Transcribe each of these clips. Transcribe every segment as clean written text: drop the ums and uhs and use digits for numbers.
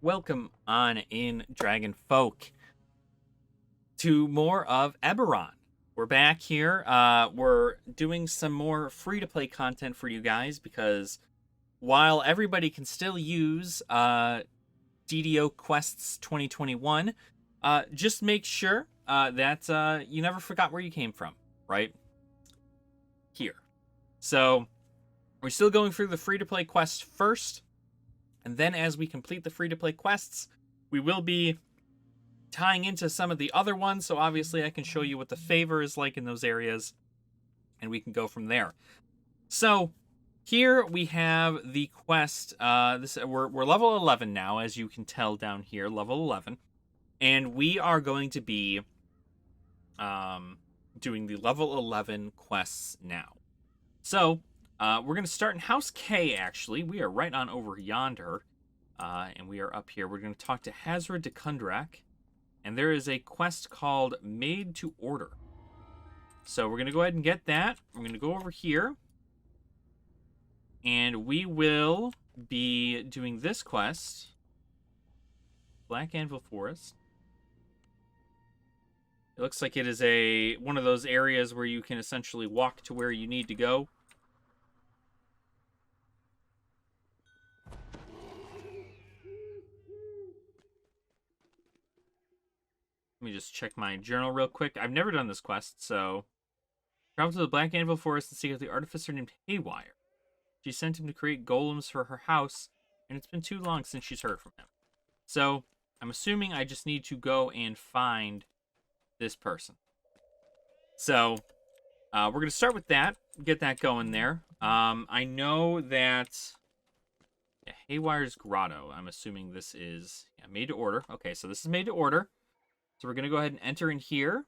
Welcome on in, Dragon Folk, to more of Eberron. We're back here. We're doing some more free-to-play content for you guys because while everybody can still use DDO Quests 2021, just make sure that you never forgot where you came from, right? Here. So we're still going through the free-to-play quest first. And then as we complete the free-to-play quests, we will be tying into some of the other ones. So obviously I can show you what the favor is like in those areas, and we can go from there. So here we have the quest. We're level 11 now, as you can tell down here, level 11. And we are going to be doing the level 11 quests now. So we're going to start in House K, actually. We are right on over yonder, and we are up here. We're going to talk to Hazra de Kundrak, and there is a quest called Made to Order. So we're going to go ahead and get that. We're going to go over here, and we will be doing this quest, Black Anvil Forest. It looks like it is one of those areas where you can essentially walk to where you need to go. Let me just check my journal real quick. I've never done this quest, so... Travel to the Black Anvil Forest and seek out the artificer named Haywire. She sent him to create golems for her house, and it's been too long since she's heard from him. So, I'm assuming I just need to go and find this person. So, we're going to start with that, get that going there. I know that... Yeah, Haywire's Grotto. I'm assuming this is made to order. Okay, so this is made to order. So we're going to go ahead and enter in here.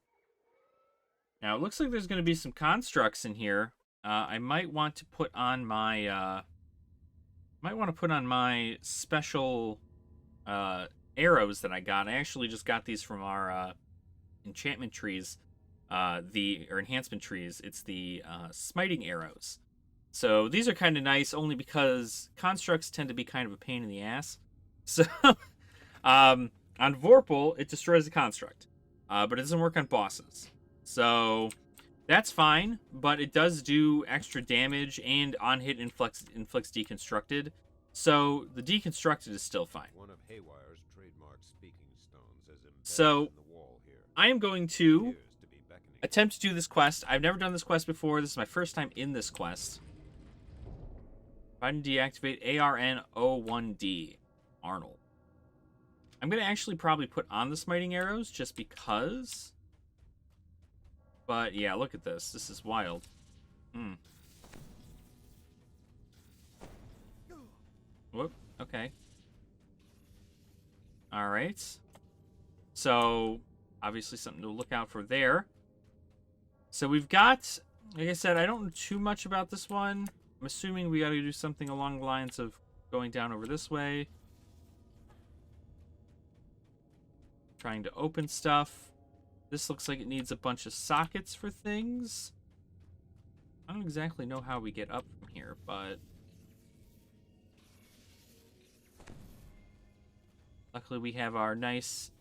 Now, it looks like there's going to be some constructs in here. I might want to put on my... special arrows that I got. I actually just got these from our enchantment trees. Or enhancement trees. It's the smiting arrows. So these are kind of nice only because constructs tend to be kind of a pain in the ass. So... on Vorpal, it destroys the construct, but it doesn't work on bosses. So that's fine, but it does do extra damage, and on hit inflicts deconstructed. So the deconstructed is still fine. One of Haywire's trademark speaking stones is embedded So in the wall here. I am going to Appears to be beckoning. attempt to do this quest. I've never done this quest before. This is my first time in this quest. Find and deactivate ARN01D. Arnold. I'm going to actually probably put on the smiting arrows just because. But yeah, look at this. This is wild. Whoop. Okay. Alright. So, obviously something to look out for there. So we've got, like I said, I don't know too much about this one. I'm assuming we got to do something along the lines of going down over this way. Trying to open stuff. This looks like it needs a bunch of sockets for things. I don't exactly know how we get up from here, but... Luckily we have our nice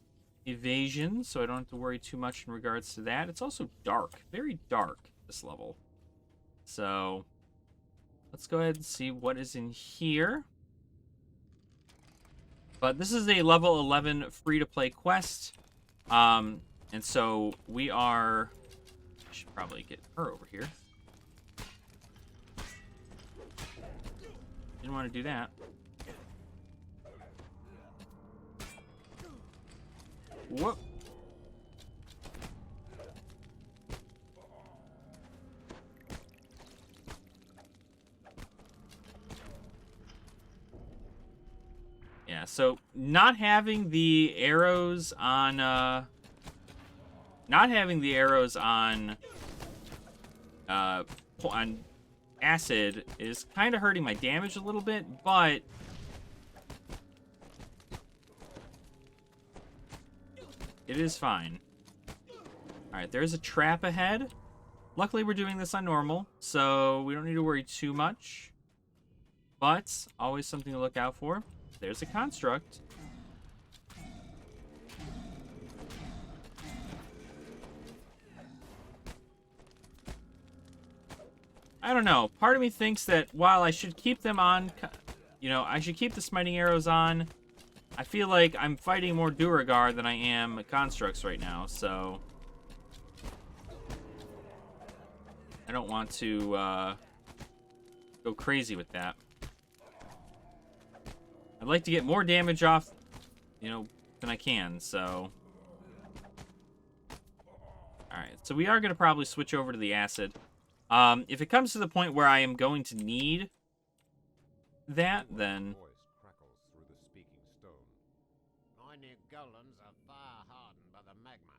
evasion, so I don't have to worry too much in regards to that. It's also dark. Very dark, this level. So, let's go ahead and see what is in here. But this is a level 11 free-to-play quest. And so we are... I should probably get her over here. Didn't want to do that. Whoop. Yeah, so not having the arrows on on acid is kind of hurting my damage a little bit, but it is fine. Alright, there's a trap ahead. Luckily, we're doing this on normal, so we don't need to worry too much. But, always something to look out for. There's a construct. I don't know. Part of me thinks that while I should keep them on, you know, I should keep the smiting arrows on. I feel like I'm fighting more Duragar than I am constructs right now, so I don't want to go crazy with that. I'd like to get more damage off, you know, than I can, so. Alright, so we are going to probably switch over to the acid. If it comes to the point where I am going to need that, then. Voice crackles through the speaking stone. My new golems are fire hardened by the magma.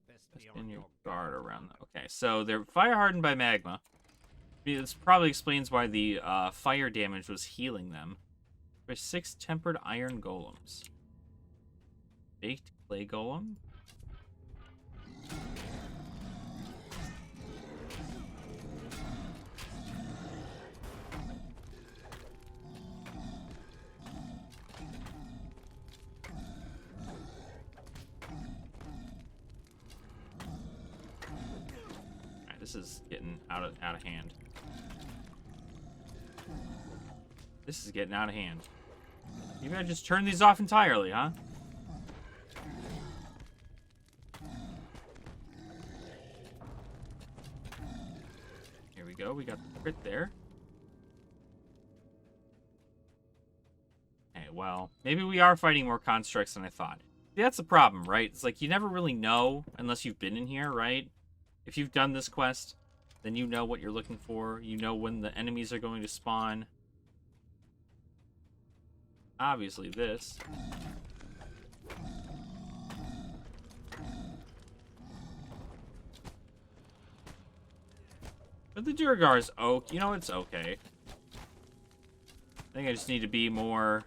Best be In on your your guard around them. Okay, so they're fire hardened by magma. This probably explains why the fire damage was healing them. There's 6 tempered iron golems. Baked clay golem. Alright, this is getting out of hand. This is getting out of hand. Maybe I just turn these off entirely, huh? Here we go. We got the crit there. Okay, well, maybe we are fighting more constructs than I thought. See, that's the problem, right? It's like you never really know unless you've been in here, right? If you've done this quest, then you know what you're looking for. You know when the enemies are going to spawn. Obviously this. But the Duragar's you know, it's okay. I think I just need to be more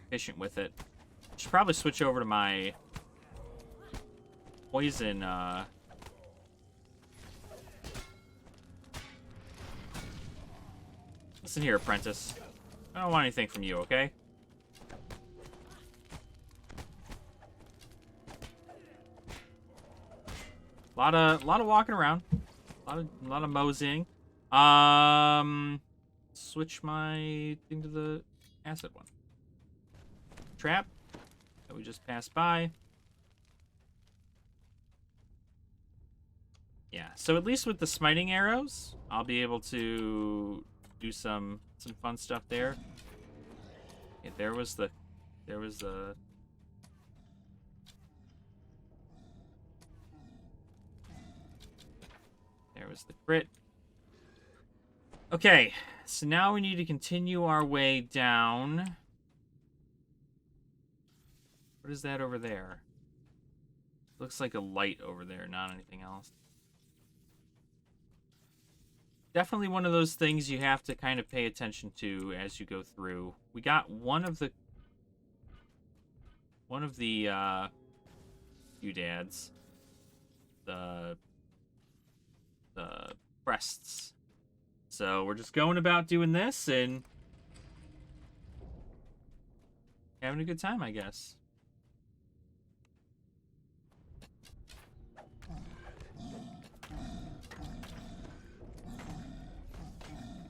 efficient with it. I should probably switch over to my poison, Listen here, apprentice. I don't want anything from you, okay? Lot of walking around. A lot of moseying. Switch my thing to the acid one. Trap that we just passed by. Yeah, so at least with the smiting arrows, I'll be able to do some fun stuff there. Okay, there was the crit. Okay, so now we need to continue our way down. What is that over there? Looks like a light over there, not anything else. Definitely one of those things you have to kind of pay attention to as you go through. We got one of the doodads. The crests. So we're just going about doing this and having a good time, I guess.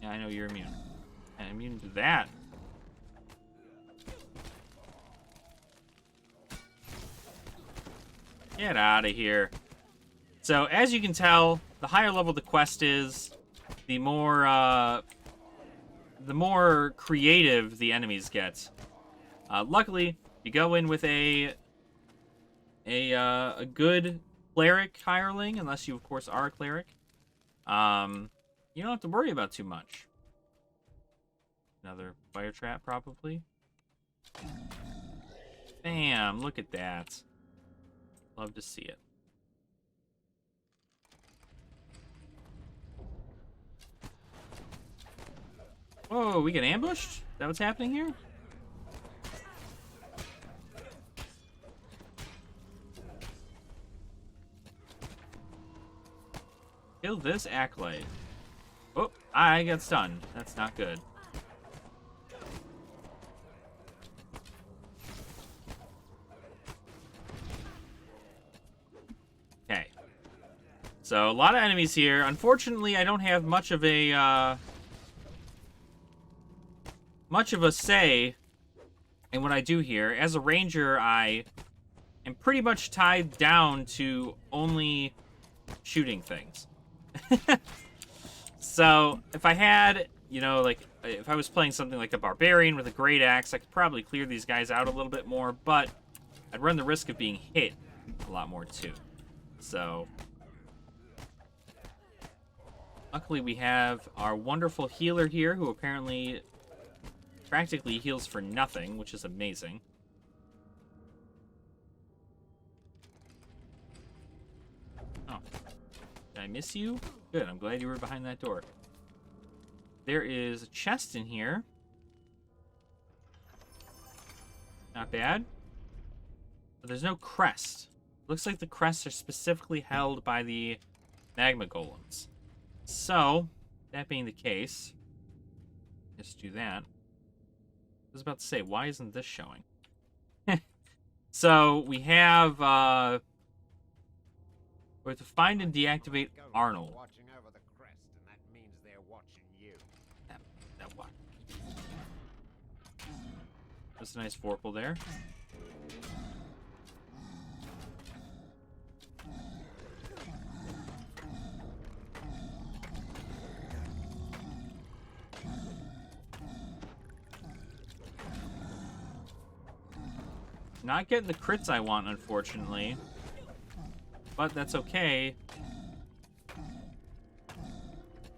Yeah, I know you're immune. I'm immune to that. Get out of here. So, as you can tell, the higher level the quest is, the more creative the enemies get. Luckily, you go in with a good cleric hireling, unless you, of course, are a cleric. You don't have to worry about too much. Another fire trap, probably. Bam! Look at that. Love to see it. Whoa, we get ambushed? Is that what's happening here? Kill this acolyte. Oh, I got stunned. That's not good. Okay. So, a lot of enemies here. Unfortunately, I don't have much of a say in what I do here. As a ranger, I am pretty much tied down to only shooting things. So, if I had, you know, like, if I was playing something like a barbarian with a great axe, I could probably clear these guys out a little bit more, but I'd run the risk of being hit a lot more, too. So, luckily we have our wonderful healer here, who apparently practically heals for nothing, which is amazing. Oh. Did I miss you? Good, I'm glad you were behind that door. There is a chest in here. Not bad. But there's no crest. Looks like the crests are specifically held by the magma golems. So, that being the case, let's do that. I was about to say, why isn't this showing? So, we have, we have to find and deactivate Arnold. Watching over the crest, and that means they're watching you. That what? That's a nice Vorpal there. Not getting the crits I want, unfortunately. But that's okay.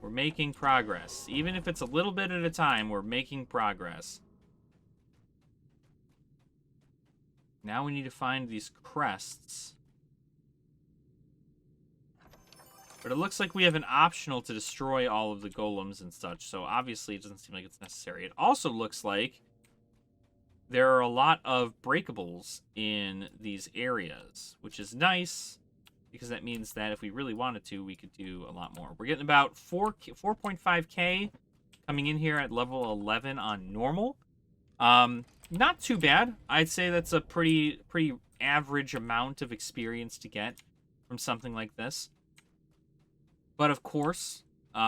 We're making progress. Even if it's a little bit at a time, we're making progress. Now we need to find these crests. But it looks like we have an optional to destroy all of the golems and such, so obviously it doesn't seem like it's necessary. It also looks like there are a lot of breakables in these areas, which is nice, because that means that if we really wanted to, we could do a lot more. We're getting about 4.5k coming in here at level 11 on normal. Not too bad. I'd say that's a pretty average amount of experience to get from something like this. But of course, you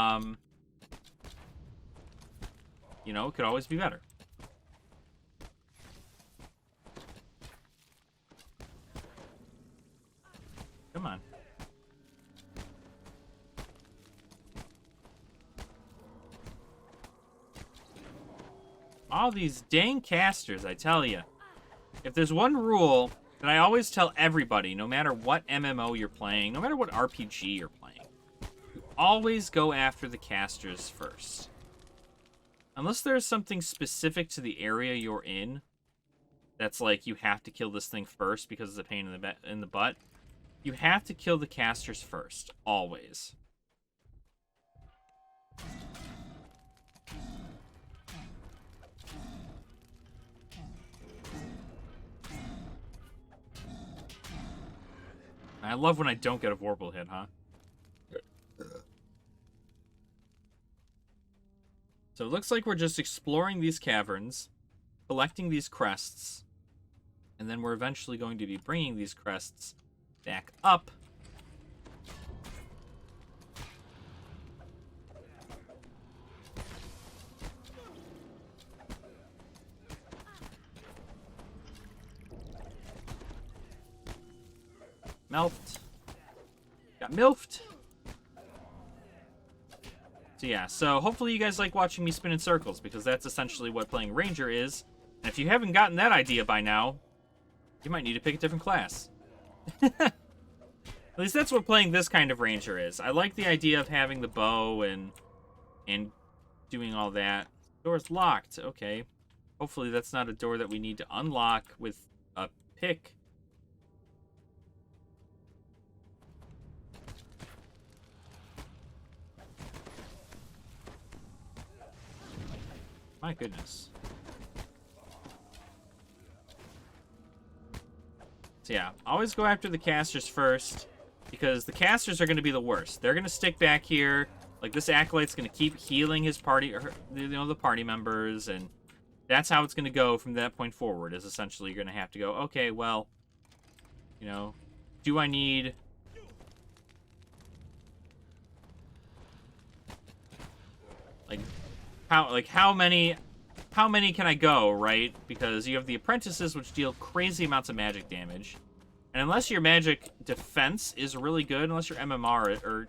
know, it could always be better. Come on. All these dang casters, I tell you. If there's one rule that I always tell everybody, no matter what MMO you're playing, no matter what RPG you're playing, you always go after the casters first. Unless there's something specific to the area you're in, that's like you have to kill this thing first because it's a pain in the butt. You have to kill the casters first, always. I love when I don't get a Vorpal hit, huh? So it looks like we're just exploring these caverns, collecting these crests, and then we're eventually going to be bringing these crests back up. Melfed. Got milfed. So yeah, so hopefully you guys like watching me spin in circles, because that's essentially what playing Ranger is. And if you haven't gotten that idea by now, you might need to pick a different class. At least that's what playing this kind of Ranger is. I like the idea of having the bow and doing all that. Door's locked. Okay. Hopefully that's not a door that we need to unlock with a pick. My goodness. So yeah, always go after the casters first, because the casters are going to be the worst. They're going to stick back here. Like, this Acolyte's going to keep healing his party, or, you know, the party members, and that's how it's going to go from that point forward, is essentially you're going to have to go, okay, well, you know, do I need how many can I go, right? Because you have the apprentices, which deal crazy amounts of magic damage. And unless your magic defense is really good, unless your MMR, or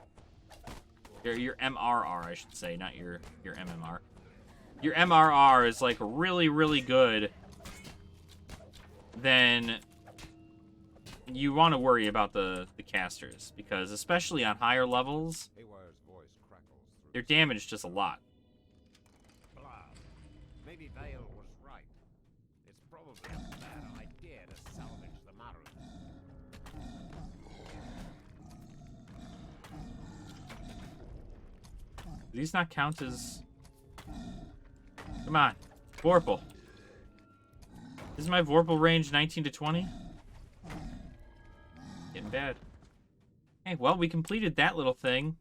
your MRR, I should say, not your MMR. Your MRR is, like, really, really good, then you want to worry about the casters. Because, especially on higher levels, Haywire's voice crackles through. their damage does a lot. Blah. Maybe Vale was right. It's probably a bad idea to salvage the Maru. Do these not count as... Come on. Vorpal. Isn't my Vorpal range 19 to 20? Getting bad. Hey, well, we completed that little thing.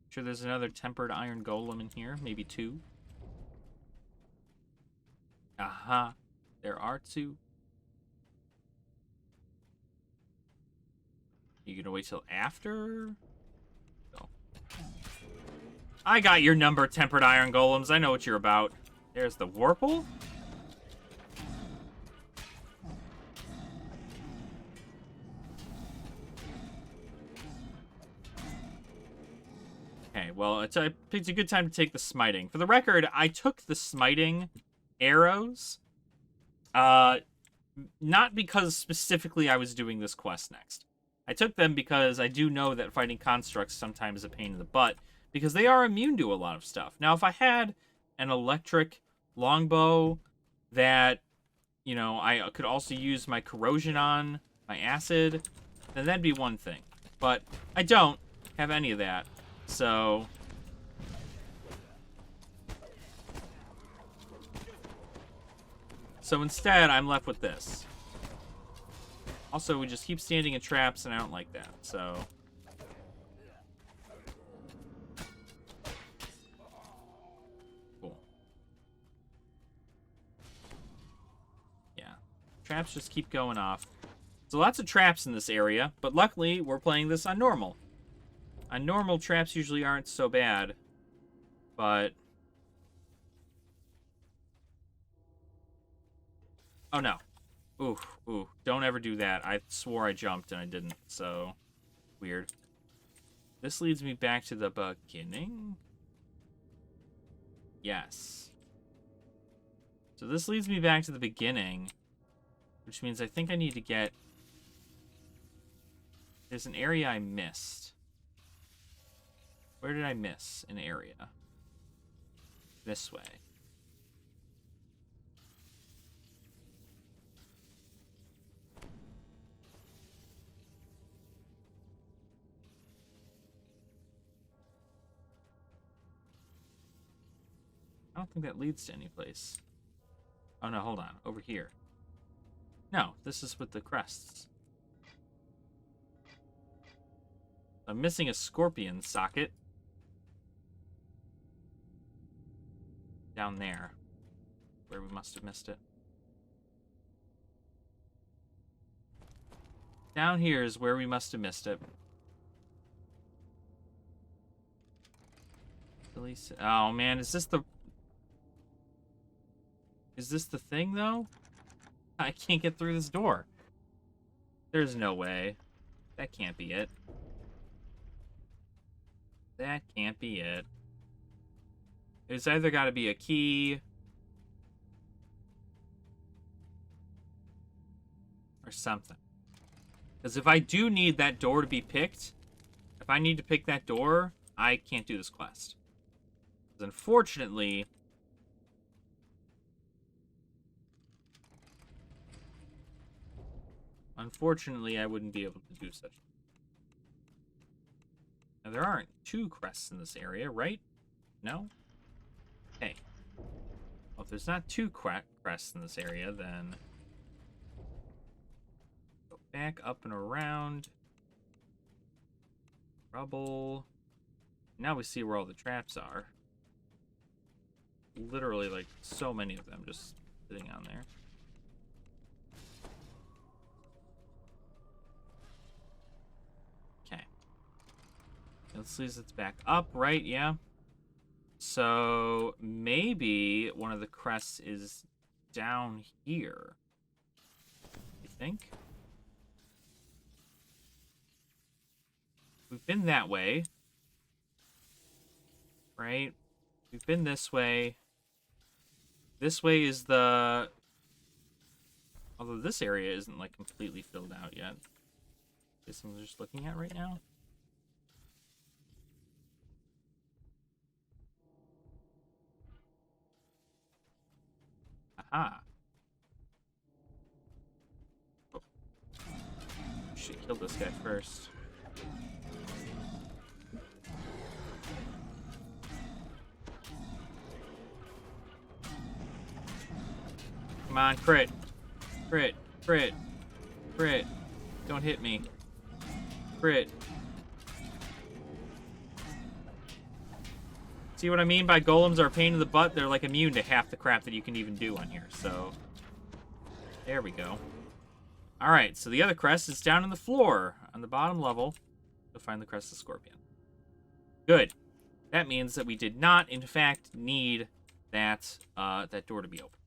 Sure there's another tempered iron golem in here. Maybe 2. Aha. There are 2. You gonna wait till after? No. I got your number, tempered iron golems. I know what you're about. There's the Vorpal. Okay, well, it's a good time to take the smiting. For the record, I took the smiting arrows, not because specifically I was doing this quest next. I took them because I do know that fighting constructs sometimes is a pain in the butt, because they are immune to a lot of stuff. Now, if I had an electric longbow that, you know, I could also use my corrosion on, my acid, then that'd be one thing. But I don't have any of that, so... So instead, I'm left with this. Also, we just keep standing in traps, and I don't like that, so... Cool. Yeah. Traps just keep going off. So lots of traps in this area, but luckily, we're playing this on normal. On normal, traps usually aren't so bad, but... Oh, no. Ooh, don't ever do that. I swore I jumped and I didn't, so weird. This leads me back to the beginning? Yes. So this leads me back to the beginning, which means I think I need to get... There's an area I missed. Where did I miss an area? This way. I don't think that leads to any place. Oh, no, hold on. Over here. No, this is with the crests. I'm missing a scorpion socket. Down there. Where we must have missed it. Down here is where we must have missed it. Oh, man, is this the... Is this the thing, though? I can't get through this door. There's no way. That can't be it. That can't be it. There's either got to be a key... or something. Because if I do need that door to be picked, if I need to pick that door, I can't do this quest. Because unfortunately... Unfortunately, I wouldn't be able to do such. Now, there aren't 2 crests in this area, right? No? Okay. Well, if there's not 2 crests in this area, then... Go back up and around. Rubble. Now we see where all the traps are. Literally, like, so many of them just sitting on there. Let's see if it's back up, right? Yeah. So maybe one of the crests is down here. You think? We've been that way. Right? We've been this way. This way is the... Although this area isn't, like, completely filled out yet. Guess I'm just looking at right now. Aha. Oh. Should kill this guy first. Come on, crit. Crit. Crit. Crit. Don't hit me. Crit. See what I mean by golems are a pain in the butt? They're like immune to half the crap that you can even do on here, so... There we go. Alright, so the other crest is down on the floor, on the bottom level. You'll find the crest of Scorpion. Good. That means that we did not, in fact, need that, that door to be open.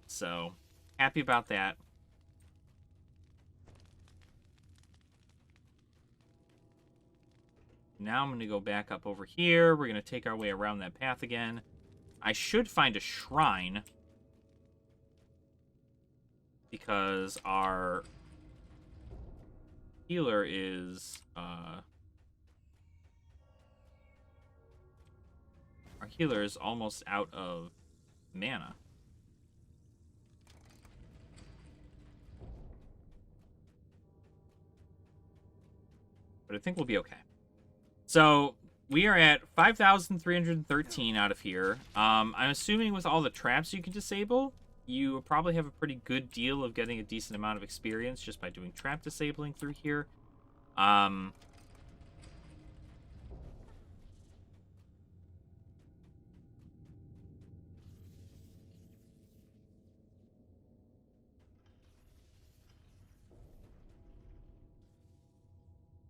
So, happy about that. Now I'm going to go back up over here. We're going to take our way around that path again. I should find a shrine. Because our healer is... our healer is almost out of mana. But I think we'll be okay. So, we are at 5,313 out of here. I'm assuming with all the traps you can disable, you probably have a pretty good deal of getting a decent amount of experience just by doing trap disabling through here.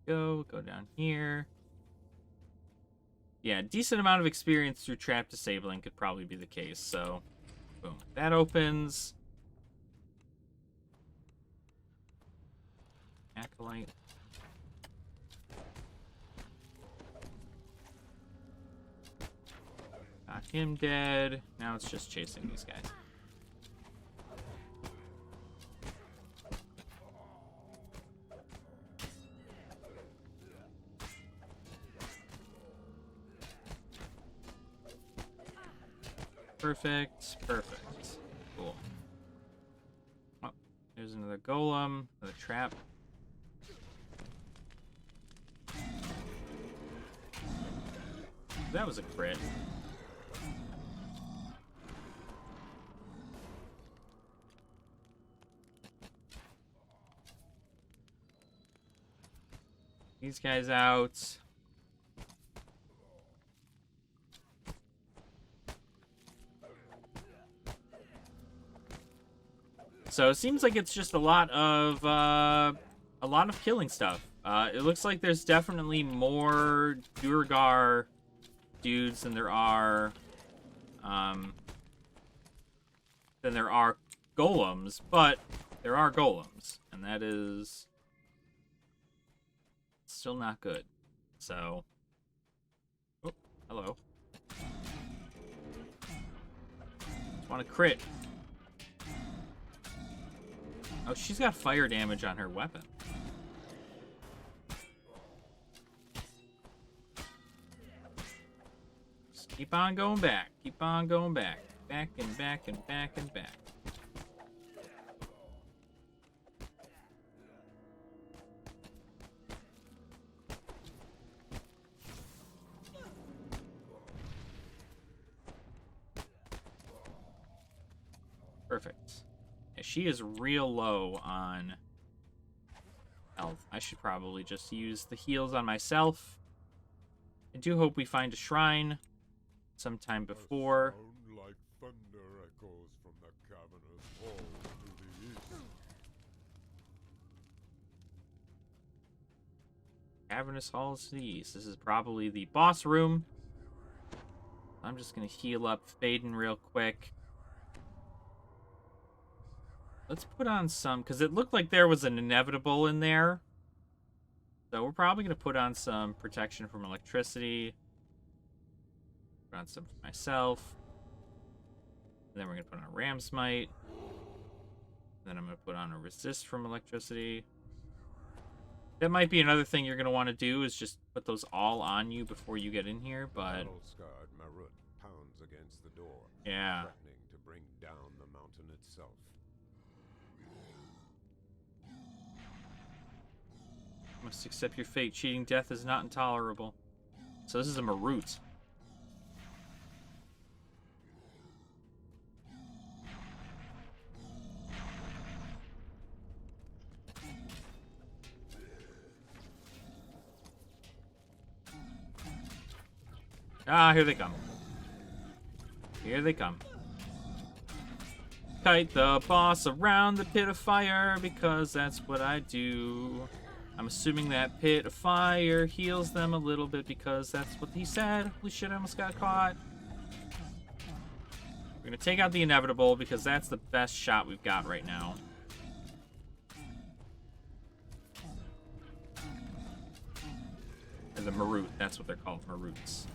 Go down here. Yeah, decent amount of experience through trap disabling could probably be the case, so boom. That opens. Acolyte. Got him dead. Now it's just chasing these guys. Perfect. Perfect. Cool. Oh, there's another golem. Another trap. That was a crit. These guys out. So it seems like it's just a lot of killing stuff. It looks like there's definitely more Durgar dudes than there are golems, but there are golems, and that is still not good. So, oh, hello. Just want to crit. Oh, she's got fire damage on her weapon. Just keep on going back. Keep on going back. Back and back and back and back. Perfect. Yeah, she is real low on health. I should probably just use the heals on myself. I do hope we find a shrine sometime before. A sound like thunder echoes from the cavernous hall to the east. Cavernous halls to the east. This is probably the boss room. I'm just going to heal up Faden real quick. Let's put on some, because it looked like there was an inevitable in there. So we're probably going to put on some protection from electricity. Put on some for myself. And then we're going to put on a Ram Smite. Then I'm going to put on a resist from electricity. That might be another thing you're going to want to do, is just put those all on you before you get in here, but... Battle-scarred Marut pounds against the door, yeah. threatening to bring down the mountain itself. Must accept your fate. Cheating death is not intolerable. So this is a Marut. Ah, here they come. Here they come. Kite the boss around the pit of fire, because that's what I do. I'm assuming that pit of fire heals them a little bit, because that's what he said. Holy shit, I almost got caught. We're gonna take out the inevitable, because that's the best shot we've got right now. And the Marut, that's what they're called, Maruts.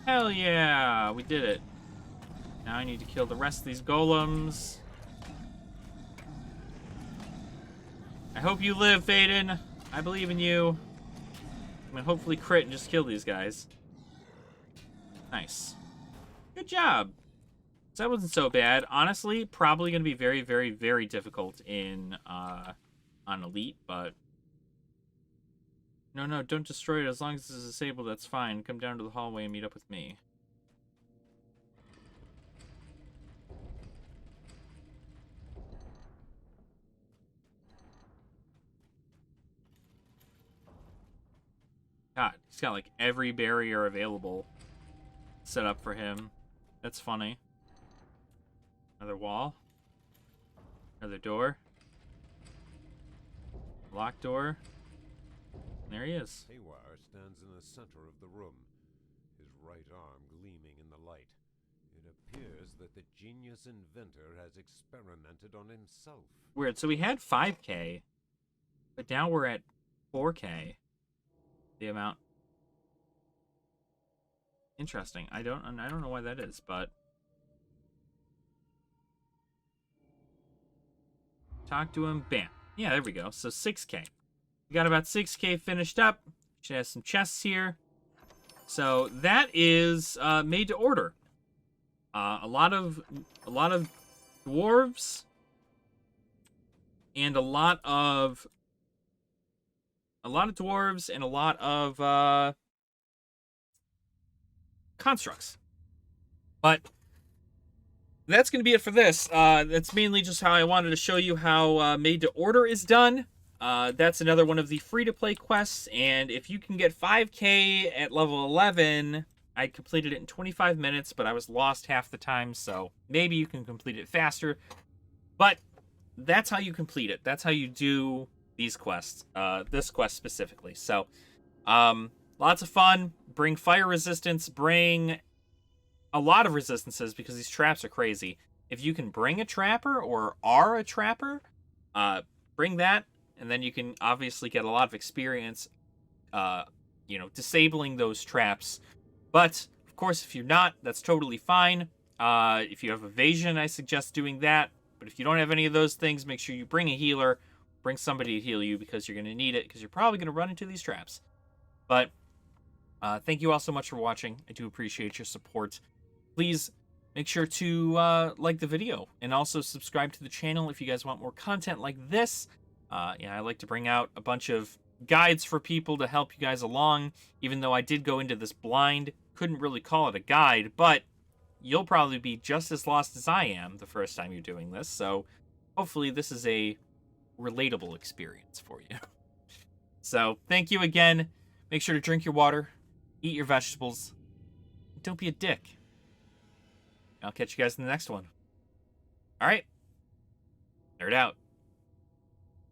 Hell yeah, we did it. Now I need to kill the rest of these golems. I hope you live, Faden. I believe in you. I'm gonna hopefully crit and just kill these guys. Nice. Good job. So that wasn't so bad. Honestly, probably gonna be very, very, very difficult in on Elite, but no, don't destroy it. As long as it's disabled, that's fine. Come down to the hallway and meet up with me. God, he's got like every barrier available set up for him. That's funny. Another wall. Another door. Locked door. There he is. Haywire stands in the center of the room, his right arm gleaming in the light. It appears that the genius inventor has experimented on himself. Weird. So we had 5K, but now we're at 4K. The amount. Interesting. I don't know why that is, but talk to him. Bam. Yeah, there we go. So 6K. We got about 6K finished up. Should have some chests here. So that is made to order. A lot of dwarves and a lot of dwarves and a lot of constructs. But that's going to be it for this. That's mainly just how I wanted to show you how made to order is done. That's another one of the free-to-play quests, and if you can get 5K at level 11, I completed it in 25 minutes, but I was lost half the time, so maybe you can complete it faster. But that's how you complete it. That's how you do these quests, this quest specifically. So, lots of fun. Bring fire resistance, bring a lot of resistances, because these traps are crazy. If you can bring a trapper or are a trapper, bring that. And then you can obviously get a lot of experience, disabling those traps. But, of course, if you're not, that's totally fine. If you have evasion, I suggest doing that. But if you don't have any of those things, make sure you bring a healer. Bring somebody to heal you, because you're going to need it, because you're probably going to run into these traps. But, thank you all so much for watching. I do appreciate your support. Please make sure to like the video. And also subscribe to the channel if you guys want more content like this. I like to bring out a bunch of guides for people to help you guys along, even though I did go into this blind. Couldn't really call it a guide, but you'll probably be just as lost as I am the first time you're doing this, so hopefully this is a relatable experience for you. So, thank you again. Make sure to drink your water, eat your vegetables, don't be a dick. I'll catch you guys in the next one. Alright, nerd out.